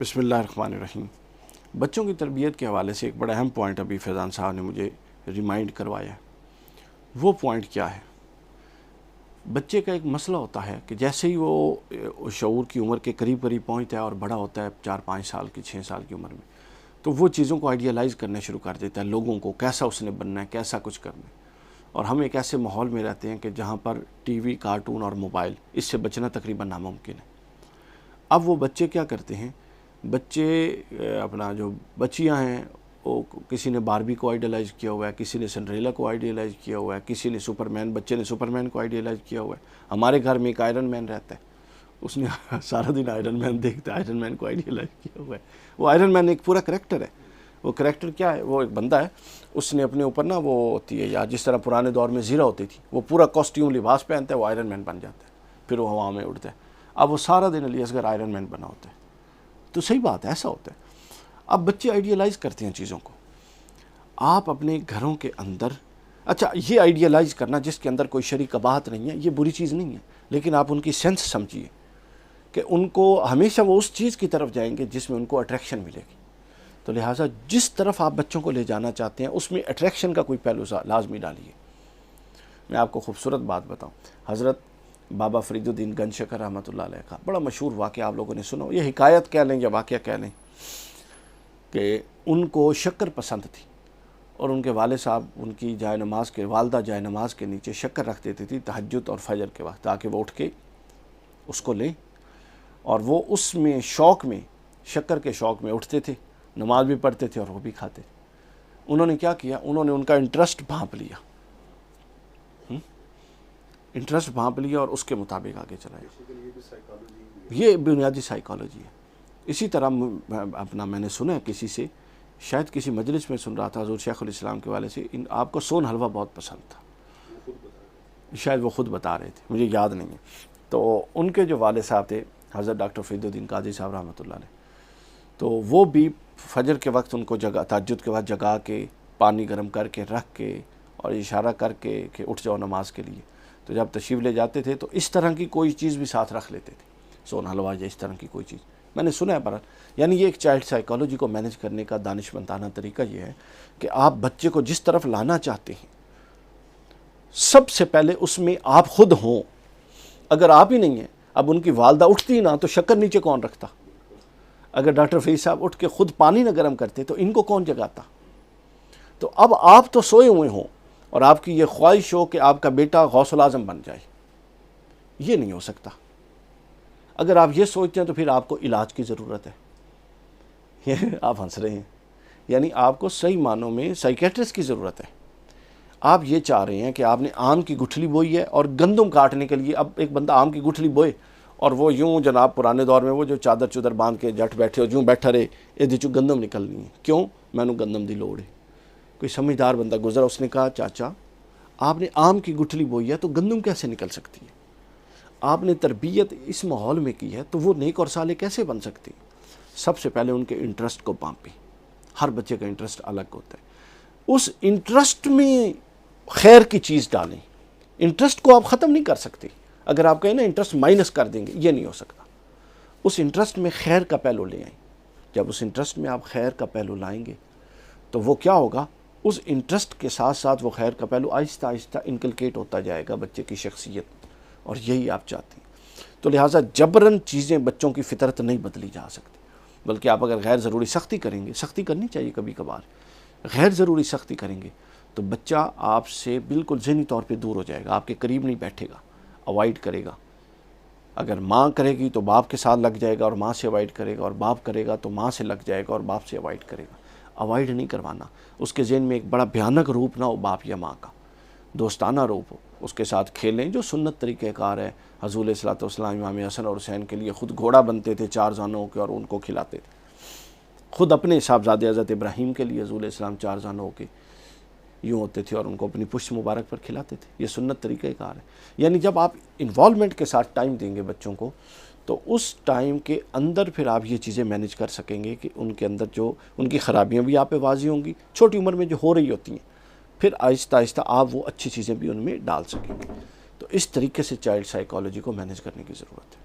बिस्मिल्लाहिर्रहमानिर्रहीम। बच्चों की तरबियत के हवाले से एक बड़ा अहम पॉइंट अभी फैज़ान साहब ने मुझे रिमाइंड करवाया है। वो पॉइंट क्या है? बच्चे का एक मसला होता है कि जैसे ही वो शऊर की उम्र के करीब करीब पहुँचता है और बड़ा होता है 4-5 साल की 6 साल की उम्र में, तो वो चीज़ों को आइडियलाइज़ करना शुरू कर देता है, लोगों को कैसा उसने बनना है, कैसा कुछ करना है। और हम एक ऐसे माहौल में रहते हैं कि जहाँ पर टीवी, कार्टून और मोबाइल, इससे बचना तकरीबन नामुमकिन है। अब वो बच्चे क्या करते हैं, बच्चे अपना जो बच्चियां हैं वो किसी ने बारबी को आइडियलाइज़ किया हुआ है, किसी ने सिंड्रेला को आइडियलाइज़ किया हुआ है, किसी ने सुपरमैन, बच्चे ने सुपरमैन को आइडियलाइज़ किया हुआ है। हमारे घर में एक आयरन मैन रहता है, उसने सारा दिन आयरन मैन देखता है, आयरन मैन को आइडियलाइज़ किया हुआ है। वो आयरन मैन एक पूरा करैक्टर है। वो करैक्टर क्या है? वो एक बंदा है, उसने अपने ऊपर ना वो होती है यार, जिस तरह पुराने दौर में ज़ीरा होती थी, वो पूरा कॉस्ट्यूम लिबास पहनता है, वो आयरन मैन बन जाता है, फिर वो हवा में उड़ता है। अब वो सारा दिन अली असगर आयरन मैन बना होता है। तो सही बात है, ऐसा होता है। अब बच्चे आइडियलाइज़ करते हैं चीज़ों को। आप अपने घरों के अंदर, अच्छा ये आइडियलाइज़ करना जिसके अंदर कोई शरई कबाहत नहीं है, ये बुरी चीज़ नहीं है, लेकिन आप उनकी सेंस समझिए कि उनको हमेशा वो उस चीज़ की तरफ जाएंगे जिसमें उनको अट्रैक्शन मिलेगी। तो लिहाजा जिस तरफ आप बच्चों को ले जाना चाहते हैं उसमें अट्रैक्शन का कोई पहलू लाजमी डालिए। मैं आपको खूबसूरत बात बताऊँ, हज़रत बाबा फरीदुद्दीन गंजशकर रहमतुल्लाह अलैह का बड़ा मशहूर वाक़या आप लोगों ने सुना, ये हिकायत कह लें या वाक़या कह लें, कि उनको शक्कर पसंद थी और उनके वाले साहब उनकी जाए नमाज के, वालदा जाए नमाज के नीचे शक्कर रख देती थी तहज्जुद और फजर के वक्त, ताकि वो उठ के उसको लें। और वो उसमें शौक़ में, शक्कर के शौक़ में उठते थे, नमाज भी पढ़ते थे और वो भी खाते थे। उन्होंने क्या किया, उन्होंने उनका इंटरेस्ट भांप लिया, इंटरेस्ट भांप लिया और उसके मुताबिक आगे चलाया। ये बुनियादी साइकोलॉजी है। इसी तरह अपना मैंने सुना है किसी से, शायद किसी मजलिस में सुन रहा था, हज़ूर शेखुल इस्लाम के वाले से, आपको सोन हलवा बहुत पसंद था, शायद वो ख़ुद बता रहे थे, मुझे याद नहीं है। तो उनके जो वाले साहब थे हज़रत डॉक्टर फरीदुद्दीन काजी साहब रहमतुल्लाह अलैह, तो वो भी फजर के वक्त उनको जगा, तहज्जुद के बाद जगा के पानी गर्म करके रख के और इशारा करके कि उठ जाओ नमाज के लिए। तो जब तशरीफ़ ले जाते थे तो इस तरह की कोई चीज़ भी साथ रख लेते थे, सोन हलवा या इस तरह की कोई चीज़, मैंने सुना है। पर यानी ये एक चाइल्ड साइकोलॉजी को मैनेज करने का दानिशमंदाना तरीका ये है कि आप बच्चे को जिस तरफ लाना चाहते हैं सबसे पहले उसमें आप खुद हों। अगर आप ही नहीं हैं, अब उनकी वालदा उठती ना तो शक्कर नीचे कौन रखता? अगर डॉक्टर फरीद साहब उठ के खुद पानी ना गर्म करते तो इनको कौन जगाता? तो अब आप तो सोए हुए हों और आपकी ये ख्वाहिश हो कि आपका बेटा गौसुल आज़म बन जाए, ये नहीं हो सकता। अगर आप ये सोचते हैं तो फिर आपको इलाज की ज़रूरत है। ये आप हंस रहे हैं, यानी आपको सही मानों में साइकेट्रिस्ट की ज़रूरत है। आप ये चाह रहे हैं कि आपने आम की गुठली बोई है और गंदम काटने के लिए अब एक बंदा आम की गुठली बोए और वो यूँ, जनाब पुराने दौर में वो जो चादर चुदर बांध के जट बैठे हो, यूँ बैठा रहे, ये चू गंदम निकलनी है, क्यों? मैनू गंदम की लोड़ है। कोई समझदार बंदा गुजरा, उसने कहा चाचा आपने आम की गुठली बोई है तो गंदम कैसे निकल सकती है? आपने तरबियत इस माहौल में की है तो वो नेक और साले कैसे बन सकती? सबसे पहले उनके इंटरेस्ट को पांपी। हर बच्चे का इंटरेस्ट अलग होता है, उस इंटरेस्ट में खैर की चीज़ डालें। इंटरेस्ट को आप ख़त्म नहीं कर सकते। अगर आप कहें ना इंटरेस्ट माइनस कर देंगे, ये नहीं हो सकता। उस इंटरेस्ट में खैर का पहलू ले आएँ। जब उस इंटरेस्ट में आप खैर का पहलू लाएंगे तो वो क्या होगा, उस इंटरेस्ट के साथ साथ वो खैर का पहलू आहिस्ता आहिस्ता इनकलकेट होता जाएगा बच्चे की शख्सियत, और यही आप चाहते हैं। तो लिहाजा जबरन चीज़ें बच्चों की फितरत नहीं बदली जा सकती, बल्कि आप अगर गैर ज़रूरी सख्ती करेंगे, सख्ती करनी चाहिए कभी कभार, गैर ज़रूरी सख्ती करेंगे तो बच्चा आपसे बिल्कुल ज़हनी तौर पे दूर हो जाएगा, आपके करीब नहीं बैठेगा, अवॉइड करेगा। अगर माँ करेगी तो बाप के साथ लग जाएगा और माँ से अवॉइड करेगा, और बाप करेगा तो माँ से लग जाएगा और बाप से अवॉइड करेगा। अवॉइड नहीं करवाना, उसके ज़हन में एक बड़ा भयानक रूप ना हो बाप या माँ का, दोस्ताना रूप हो, उसके साथ खेलें जो सुन्नत तरीक़ेकार है। हज़ूर अलैहिस्सलातु वस्सलाम इमाम हसन और हुसैन के लिए ख़ुद घोड़ा बनते थे 4 जानों के और उनको खिलाते थे। ख़ुद अपने साहबज़ादे हज़रत इब्राहीम के लिए हज़ूर अलैहिस्सलाम 4 जानों के यूँ होते थे और उनको अपनी पुष्ट मुबारक पर खिलाते थे। ये सुन्नत तरीक़ेकार है। यानी जब आप इन्वॉल्वमेंट के साथ टाइम देंगे बच्चों को तो उस टाइम के अंदर फिर आप ये चीज़ें मैनेज कर सकेंगे कि उनके अंदर जो उनकी ख़राबियाँ भी आप पे वाज़ी होंगी, छोटी उम्र में जो हो रही होती हैं, फिर आहिस्ता आहिस्ता आप वो अच्छी चीज़ें भी उनमें डाल सकेंगे। तो इस तरीके से चाइल्ड साइकोलॉजी को मैनेज करने की ज़रूरत है।